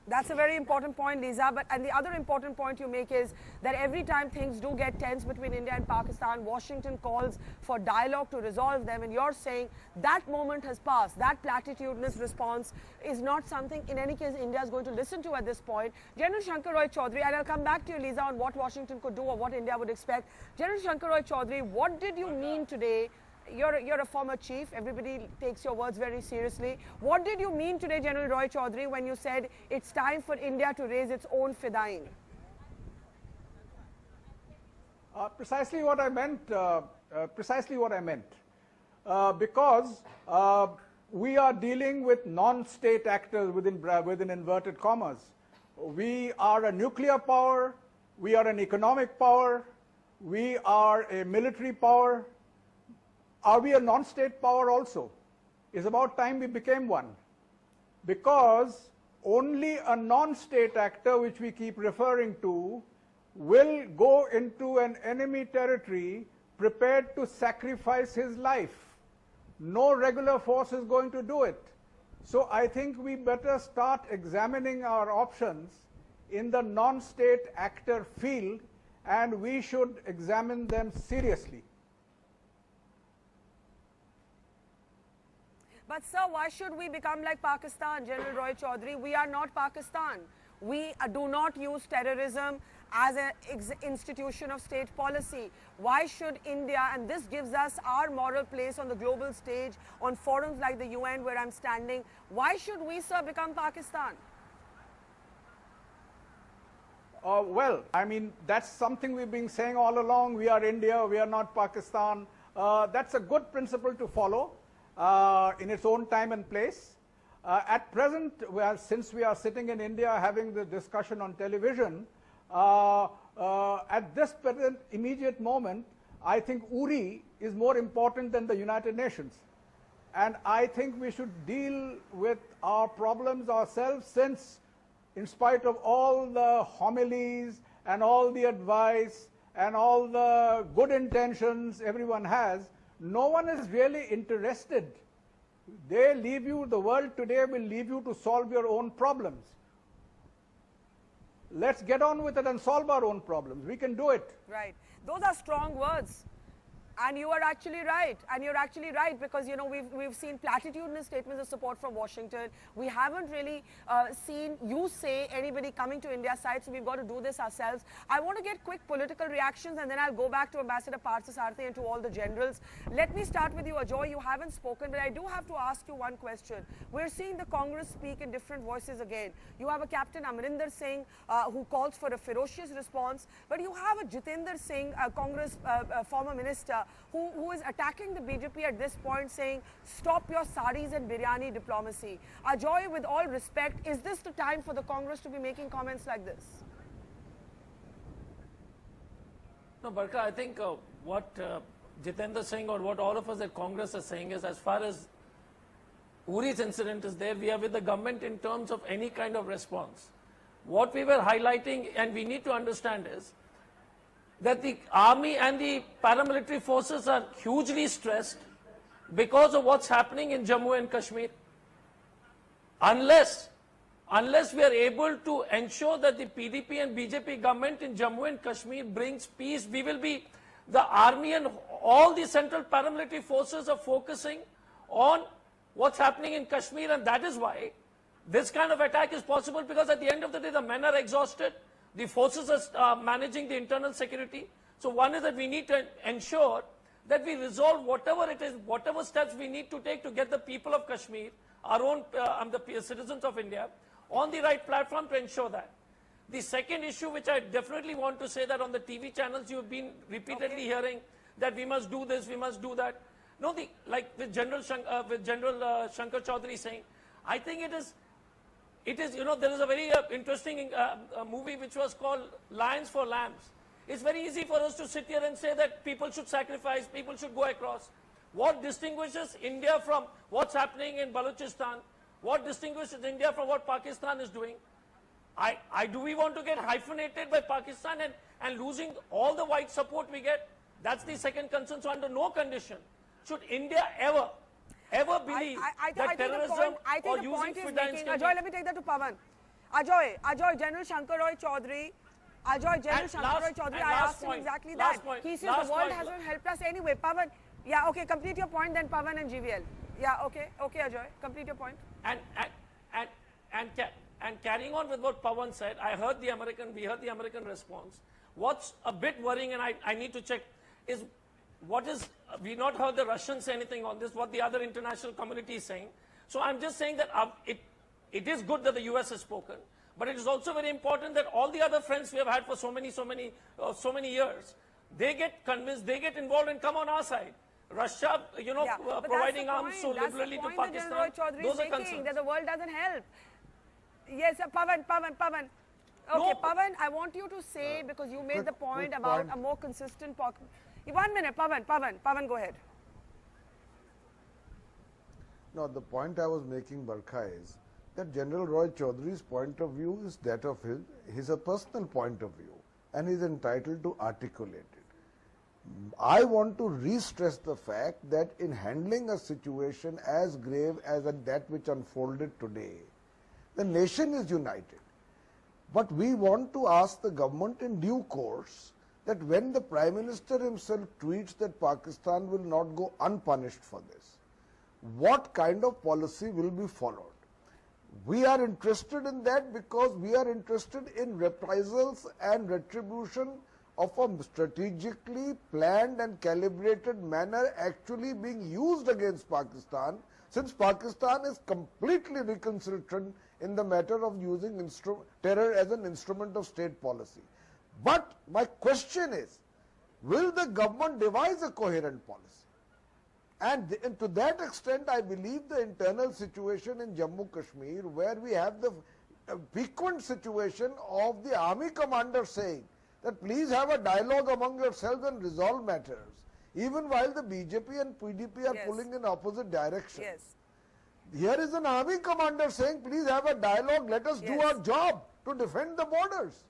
[SPEAKER 1] That's a very important point, Lisa. And the other important point you make is that every time things do get tense between India and Pakistan, Washington calls for dialogue to resolve them. And you're saying that moment has passed. That platitudinous response is not something, in any case, India is going to listen to at this point. General Shankar Roy Chaudhary, and I'll come back to you, Lisa, on what Washington could do or what India would expect. General Shankar Roy Chaudhary, what did you mean today? You're a former chief. Everybody takes your words very seriously. What did you mean today, General Roy Chaudhary, when you said it's time for India to raise its own fidayeen?
[SPEAKER 10] Precisely what I meant. Because we are dealing with non-state actors within inverted commas. We are a nuclear power. We are an economic power. We are a military power. Are we a non-state power also? It's about time we became one. Because only a non-state actor, which we keep referring to, will go into an enemy territory prepared to sacrifice his life. No regular force is going to do it. So I think we better start examining our options in the non-state actor field, and we should examine them seriously.
[SPEAKER 1] But sir, why should we become like Pakistan, General Roy Chaudhary? We are not Pakistan. We do not use terrorism as an institution of state policy. Why should India, and this gives us our moral place on the global stage, on forums like the UN where I'm standing, why should we, sir, become Pakistan?
[SPEAKER 10] Well, I mean, that's something we've been saying all along. We are India, we are not Pakistan. That's a good principle to follow in its own time and place. At present, since we are sitting in India having the discussion on television, at this present immediate moment, I think URI is more important than the United Nations. And I think we should deal with our problems ourselves, since in spite of all the homilies and all the advice and all the good intentions everyone has, no one is really interested. They leave you, the world today will leave you to solve your own problems. Let's get on with it and solve our own problems. We can do it.
[SPEAKER 1] Right. Those are strong words. And you are actually right. And you're actually right, because, you know, we've seen platitudinous statements of support from Washington. We haven't really seen you say anybody coming to India's side, so we've got to do this ourselves. I want to get quick political reactions, and then I'll go back to Ambassador Parthasarathi and to all the generals. Let me start with you, Ajoy. You haven't spoken, but I do have to ask you one question. We're seeing the Congress speak in different voices again. You have a Captain Amarinder Singh who calls for a ferocious response, but you have a Jitendra Singh, a Congress former minister, who is attacking the BJP at this point, saying, stop your saris and biryani diplomacy. Ajoy, with all respect, is this the time for the Congress to be making comments like this?
[SPEAKER 8] No, Barka, I think what Jitendra Singh or what all of us at Congress are saying is, as far as Uri's incident is there, we are with the government in terms of any kind of response. What we were highlighting, and we need to understand, is that the army and the paramilitary forces are hugely stressed because of what's happening in Jammu and Kashmir. Unless we are able to ensure that the PDP and BJP government in Jammu and Kashmir brings peace, we will be, the army and all the central paramilitary forces are focusing on what's happening in Kashmir, and that is why this kind of attack is possible, because at the end of the day the men are exhausted. The forces are managing the internal security. So one is that we need to ensure that we resolve whatever it is, whatever steps we need to take to get the people of Kashmir, our own, the citizens of India, on the right platform to ensure that. The second issue, which I definitely want to say, that on the TV channels you've been repeatedly hearing that we must do this, we must do that. No, like with General Shankar Chaudhary saying, I think it is, you know, there is a very interesting movie which was called Lions for Lambs. It's very easy for us to sit here and say that people should sacrifice, people should go across. What distinguishes India from what's happening in Balochistan? What distinguishes India from what Pakistan is doing? Do we want to get hyphenated by Pakistan and losing all the white support we get? That's the second concern. So under no condition should India ever believe that terrorism or using fidayeen.
[SPEAKER 1] Ajoy, let me take that to Pavan. Ajoy, General Shankar Roy Chaudhary. I asked him exactly that. He says the world hasn't helped us anyway. Pavan, yeah, okay, complete your point, then Pavan and GVL. Yeah, okay, Ajoy, complete your point.
[SPEAKER 8] And carrying on with what Pavan said, we heard the American response. What's a bit worrying, and I need to check, is we not heard the Russians say anything on this, what the other international community is saying. So I'm just saying that it is good that the US has spoken, but it is also very important that all the other friends we have had for so many years, they get convinced, they get involved and come on our side. Russia, you know, providing arms so liberally to Pakistan, those are concerns.
[SPEAKER 1] That the world doesn't help. Yes, Pavan. Okay, no. Pavan, I want you to say, because you made the point about a more consistent... 1 minute, Pavan, go ahead.
[SPEAKER 7] No, the point I was making, Barkha, is that General Roy Chaudhary's point of view is that of his a personal point of view. and he is entitled to articulate it. I want to re-stress the fact that in handling a situation as grave as that which unfolded today, the nation is united. But we want to ask the government in due course that when the Prime Minister himself tweets that Pakistan will not go unpunished for this, what kind of policy will be followed? We are interested in that because we are interested in reprisals and retribution of a strategically planned and calibrated manner actually being used against Pakistan, since Pakistan is completely recalcitrant in the matter of using terror as an instrument of state policy. But my question is, will the government devise a coherent policy? And to that extent, I believe the internal situation in Jammu Kashmir, where we have the frequent situation of the army commander saying that please have a dialogue among yourselves and resolve matters, even while the BJP and PDP are pulling in opposite directions.
[SPEAKER 1] Yes.
[SPEAKER 7] Here is an army commander saying please have a dialogue, let us do our job to defend the borders.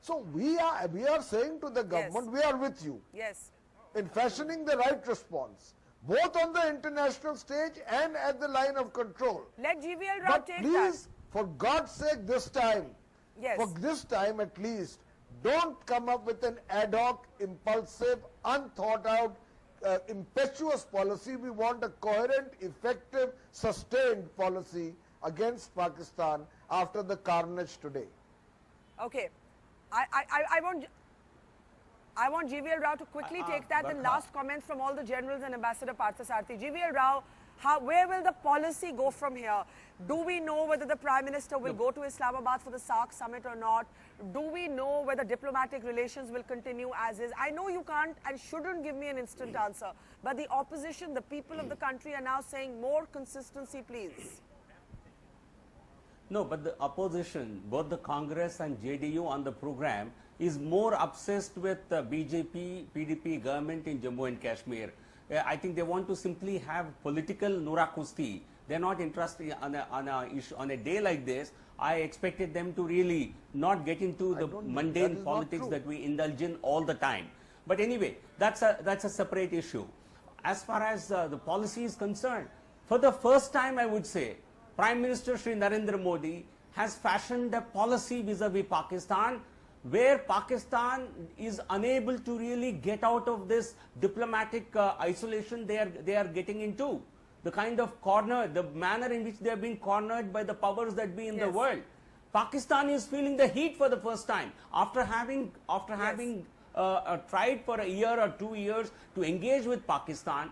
[SPEAKER 7] So we are saying to the government, we are with you in fashioning the right response, both on the international stage and at the line of control.
[SPEAKER 1] Let GVL Rao take that.
[SPEAKER 7] But please, for God's sake, this time, for this time at least, don't come up with an ad hoc, impulsive, unthought out, impetuous policy. We want a coherent, effective, sustained policy against Pakistan after the carnage today.
[SPEAKER 1] Okay. I want GVL Rao to quickly take that. The last comments from all the generals and Ambassador Parthasarathy. GVL Rao, where will the policy go from here? Do we know whether the Prime Minister will go to Islamabad for the SAARC summit or not? Do we know whether diplomatic relations will continue as is? I know you can't and shouldn't give me an instant answer, but the opposition, the people of the country are now saying more consistency, please.
[SPEAKER 6] No, but the opposition, both the Congress and JDU on the program, is more obsessed with the BJP, PDP government in Jammu and Kashmir. I think they want to simply have political nurakusti. They're not interested on a day like this. I expected them to really not get into the mundane politics that we indulge in all the time. But anyway, that's a separate issue. As far as the policy is concerned, for the first time, I would say, Prime Minister Shri Narendra Modi has fashioned a policy vis-a-vis Pakistan, where Pakistan is unable to really get out of this diplomatic isolation they are getting into. The kind of the manner in which they are being cornered by the powers that be in the world. Pakistan is feeling the heat for the first time after having tried for a year or 2 years to engage with Pakistan,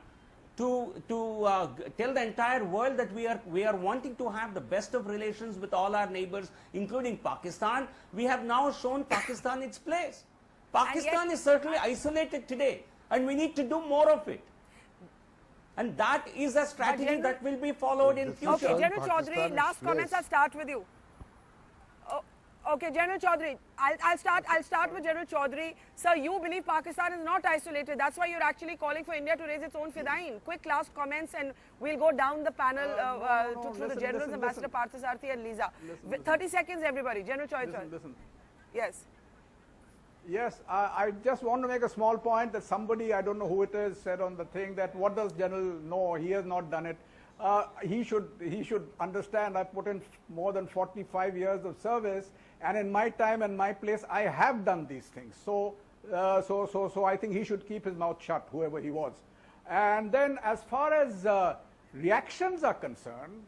[SPEAKER 6] to tell the entire world that we are wanting to have the best of relations with all our neighbors, including Pakistan. We have now shown Pakistan its place. Pakistan is certainly isolated today, and we need to do more of it. And that is a strategy that will be followed in future.
[SPEAKER 1] Okay, General Chaudhary, last comments. I'll start with you. Okay, General Chaudhary, I'll start with General Chaudhary. Sir, you believe Pakistan is not isolated. That's why you're actually calling for India to raise its own fidayeen. Quick last comments, and we'll go down the panel through the generals, Ambassador Parthasarathy and Lisa. 30 seconds, everybody. General Chaudhary. Yes.
[SPEAKER 10] Yes, I just want to make a small point that somebody, I don't know who it is, said on the thing that what does General know? He has not done it. He should understand I put in more than 45 years of service, and in my time and my place I have done these things. So I think he should keep his mouth shut, whoever he was. And then as far as reactions are concerned,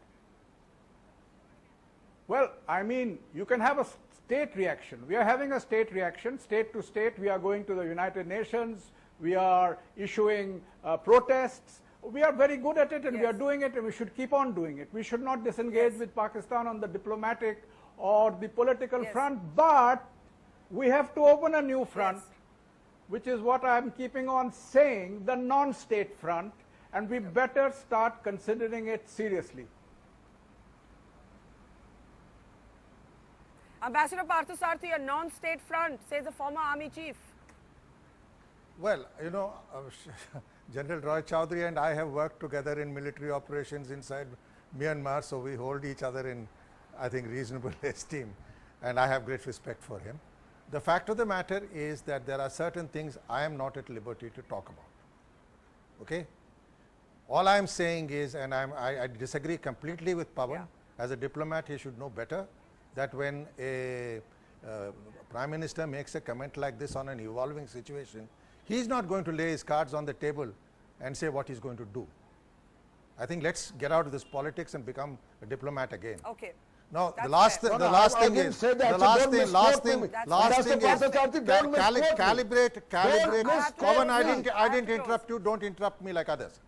[SPEAKER 10] well, I mean, you can have a state reaction. We are having a state reaction, state to state. We are going to the United Nations. We are issuing protests. We are very good at it, and we are doing it, and we should keep on doing it. We should not disengage with Pakistan on the diplomatic or the political front, but we have to open a new front, which is what I am keeping on saying, the non-state front, and we better start considering it seriously.
[SPEAKER 1] Ambassador Parthasarathy, a non-state front, says the former army chief.
[SPEAKER 4] Well, you know, General Roy Chowdhury and I have worked together in military operations inside Myanmar, so we hold each other in, I think, reasonable esteem, and I have great respect for him. The fact of the matter is that there are certain things I am not at liberty to talk about. Okay? All I am saying is, and I disagree completely with Pawan,
[SPEAKER 1] Yeah.
[SPEAKER 4] as a diplomat he should know better, that when a Prime Minister makes a comment like this on an evolving situation, he is not going to lay his cards on the table and say what he is going to do. I think let's get out of this politics and become a diplomat again.
[SPEAKER 1] Okay.
[SPEAKER 4] Now,
[SPEAKER 1] That's
[SPEAKER 4] the last
[SPEAKER 1] fair.
[SPEAKER 4] thing,
[SPEAKER 7] No,
[SPEAKER 4] the
[SPEAKER 7] no,
[SPEAKER 4] last
[SPEAKER 7] I
[SPEAKER 4] thing
[SPEAKER 7] didn't
[SPEAKER 4] is,
[SPEAKER 7] say that,
[SPEAKER 4] the
[SPEAKER 7] so
[SPEAKER 4] last
[SPEAKER 7] don't
[SPEAKER 4] thing,
[SPEAKER 7] misquote me.
[SPEAKER 1] That's
[SPEAKER 4] last
[SPEAKER 1] fair.
[SPEAKER 4] thing
[SPEAKER 7] That's
[SPEAKER 4] is,
[SPEAKER 7] the Karthik, don't misquote me.
[SPEAKER 4] calibrate.
[SPEAKER 7] Don't
[SPEAKER 4] Pawan, I
[SPEAKER 7] misquote me.
[SPEAKER 4] didn't interrupt you, don't interrupt me like others.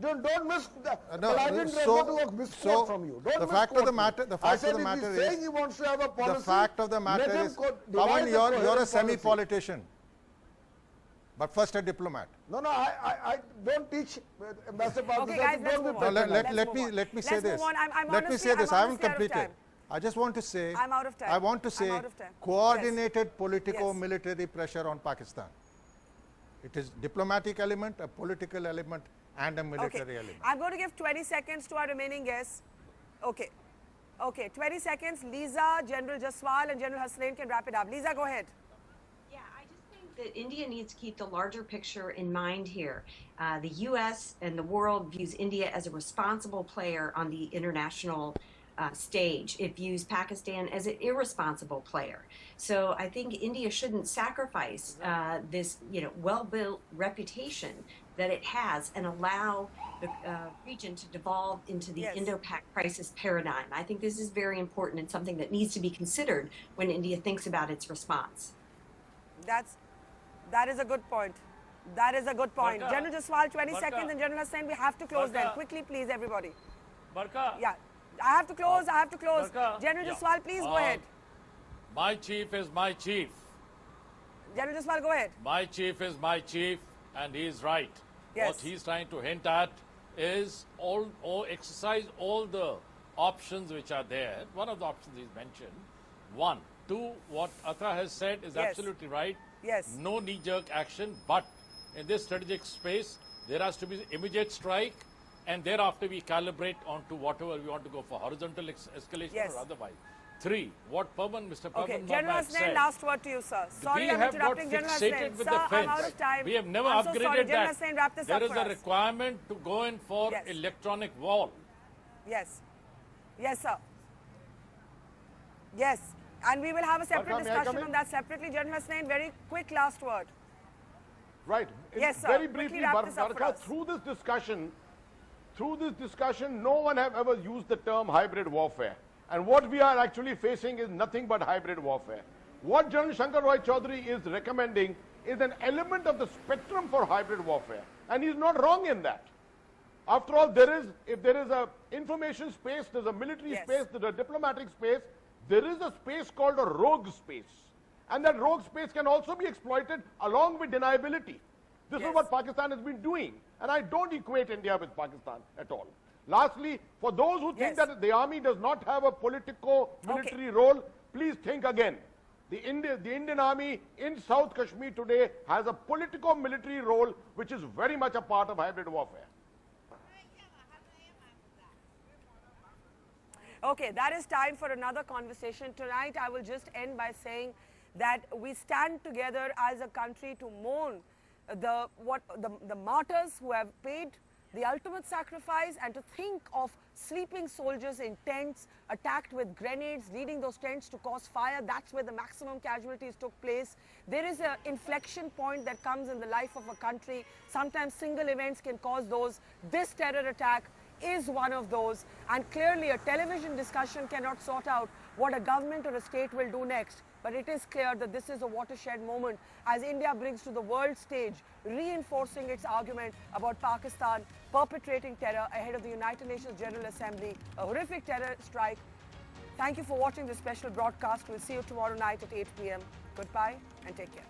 [SPEAKER 7] Don't miss.
[SPEAKER 4] No,
[SPEAKER 7] but I didn't
[SPEAKER 4] so-
[SPEAKER 7] go to a misquote
[SPEAKER 4] so
[SPEAKER 7] from you. Don't
[SPEAKER 4] the fact of the
[SPEAKER 7] misquote me.
[SPEAKER 4] matter- the
[SPEAKER 7] I
[SPEAKER 4] fact
[SPEAKER 7] said
[SPEAKER 4] of the
[SPEAKER 7] if
[SPEAKER 4] matter
[SPEAKER 7] he's
[SPEAKER 4] is-
[SPEAKER 7] saying he wants to have a policy,
[SPEAKER 4] The fact of the matter
[SPEAKER 7] let him
[SPEAKER 4] is,
[SPEAKER 7] devise
[SPEAKER 4] Pawan,
[SPEAKER 7] a
[SPEAKER 4] you're a
[SPEAKER 7] coherent
[SPEAKER 4] semi-politician, but first a diplomat.
[SPEAKER 7] No, I don't teach Ambassador
[SPEAKER 1] Okay, guys, let's move
[SPEAKER 4] No,
[SPEAKER 1] on.
[SPEAKER 4] let
[SPEAKER 1] Let's
[SPEAKER 4] me
[SPEAKER 1] move on.
[SPEAKER 4] let me say
[SPEAKER 1] Let's
[SPEAKER 4] this.
[SPEAKER 1] move on. I'm
[SPEAKER 4] Let me
[SPEAKER 1] honestly-
[SPEAKER 4] say this. I
[SPEAKER 1] I'm
[SPEAKER 4] haven't
[SPEAKER 1] honestly out of
[SPEAKER 4] completed.
[SPEAKER 1] time.
[SPEAKER 4] I just want to say.
[SPEAKER 1] I'm out of time.
[SPEAKER 4] I want to
[SPEAKER 1] I'm
[SPEAKER 4] say
[SPEAKER 1] out of time.
[SPEAKER 4] coordinated politico-military pressure on Pakistan. It is diplomatic element, a political element, and a military element.
[SPEAKER 1] I'm going to give 20 seconds to our remaining guests. Okay. Okay, 20 seconds. Lisa, General Jaswal, and General Hasnain can wrap it up. Lisa, go ahead.
[SPEAKER 9] Yeah, I just think that India needs to keep the larger picture in mind here. The U.S. and the world views India as a responsible player on the international stage. It views Pakistan as an irresponsible player. So I think India shouldn't sacrifice this, well-built reputation that it has and allow the region to devolve into the
[SPEAKER 1] Yes.
[SPEAKER 9] Indo-Pak crisis paradigm. I think this is very important and something that needs to be considered when India thinks about its response.
[SPEAKER 1] That is a good point. That is a good point.
[SPEAKER 8] Barka,
[SPEAKER 1] General Jaswal, 20
[SPEAKER 8] Barka.
[SPEAKER 1] seconds, and General Hasnain, we have to close then.
[SPEAKER 8] Barka.
[SPEAKER 1] Quickly, please, everybody.
[SPEAKER 8] Barka.
[SPEAKER 1] Yeah. I have to close.
[SPEAKER 8] Barka.
[SPEAKER 1] General
[SPEAKER 8] Yeah.
[SPEAKER 1] Jaswal, please go ahead.
[SPEAKER 8] My chief is my chief.
[SPEAKER 1] General Jaswal, go ahead.
[SPEAKER 8] My chief is my chief, and he is right.
[SPEAKER 1] Yes.
[SPEAKER 8] What he's trying to hint at is exercise all the options which are there. One of the options he's mentioned. One. Two, what Athra has said is
[SPEAKER 1] Yes.
[SPEAKER 8] absolutely right.
[SPEAKER 1] Yes.
[SPEAKER 8] No knee-jerk action, but in this strategic space, there has to be immediate strike, and thereafter we calibrate onto whatever we want to go for, horizontal escalation
[SPEAKER 1] Yes.
[SPEAKER 8] or otherwise. Three, what Mr.
[SPEAKER 1] Okay,
[SPEAKER 8] Pavan
[SPEAKER 1] General
[SPEAKER 8] Mohammed
[SPEAKER 1] Hasnain,
[SPEAKER 8] said.
[SPEAKER 1] last word to you, sir. Sorry,
[SPEAKER 8] We
[SPEAKER 1] I'm
[SPEAKER 8] have got
[SPEAKER 1] interrupting General
[SPEAKER 8] fixated
[SPEAKER 1] Hasnain.
[SPEAKER 8] with
[SPEAKER 1] Sir,
[SPEAKER 8] the
[SPEAKER 1] I'm
[SPEAKER 8] fence.
[SPEAKER 1] out of time.
[SPEAKER 8] We have never
[SPEAKER 1] I'm so
[SPEAKER 8] upgraded
[SPEAKER 1] sorry. General
[SPEAKER 8] that.
[SPEAKER 1] Hasnain, wrap this
[SPEAKER 8] There
[SPEAKER 1] up
[SPEAKER 8] is
[SPEAKER 1] for
[SPEAKER 8] a
[SPEAKER 1] us.
[SPEAKER 8] requirement to go in for
[SPEAKER 1] Yes.
[SPEAKER 8] electronic wall.
[SPEAKER 1] Yes. Yes, sir. Yes. And we will have a separate
[SPEAKER 5] Barka, may I
[SPEAKER 1] discussion
[SPEAKER 5] come in?
[SPEAKER 1] on that separately. General Hasnain, very quick last word.
[SPEAKER 5] Right.
[SPEAKER 1] Yes, sir.
[SPEAKER 5] Very
[SPEAKER 1] Quickly
[SPEAKER 5] briefly,
[SPEAKER 1] wrap this up for
[SPEAKER 5] Barka,
[SPEAKER 1] us.
[SPEAKER 5] through this discussion, no one have ever used the term hybrid warfare. And what we are actually facing is nothing but hybrid warfare. What General Shankar Roy Chaudhary is recommending is an element of the spectrum for hybrid warfare. And he's not wrong in that. After all, if there is a information space, there's a military
[SPEAKER 1] Yes.
[SPEAKER 5] space, there's a diplomatic space, there is a space called a rogue space. And that rogue space can also be exploited along with deniability. This
[SPEAKER 1] Yes.
[SPEAKER 5] is what Pakistan has been doing. And I don't equate India with Pakistan at all. Lastly, for those who think
[SPEAKER 1] Yes.
[SPEAKER 5] that the army does not have a politico-military role, please think again. The Indian army in South Kashmir today has a politico-military role which is very much a part of hybrid warfare.
[SPEAKER 1] Okay, that is time for another conversation. Tonight, I will just end by saying that we stand together as a country to mourn the martyrs who have paid the ultimate sacrifice, and to think of sleeping soldiers in tents attacked with grenades, leading those tents to cause fire. That's where the maximum casualties took place. There is an inflection point that comes in the life of a country. Sometimes single events can cause those. This terror attack is one of those, and clearly a television discussion cannot sort out what a government or a state will do next. But it is clear that this is a watershed moment as India brings to the world stage, reinforcing its argument about Pakistan perpetrating terror ahead of the United Nations General Assembly, a horrific terror strike. Thank you for watching this special broadcast. We'll see you tomorrow night at 8 p.m. Goodbye and take care.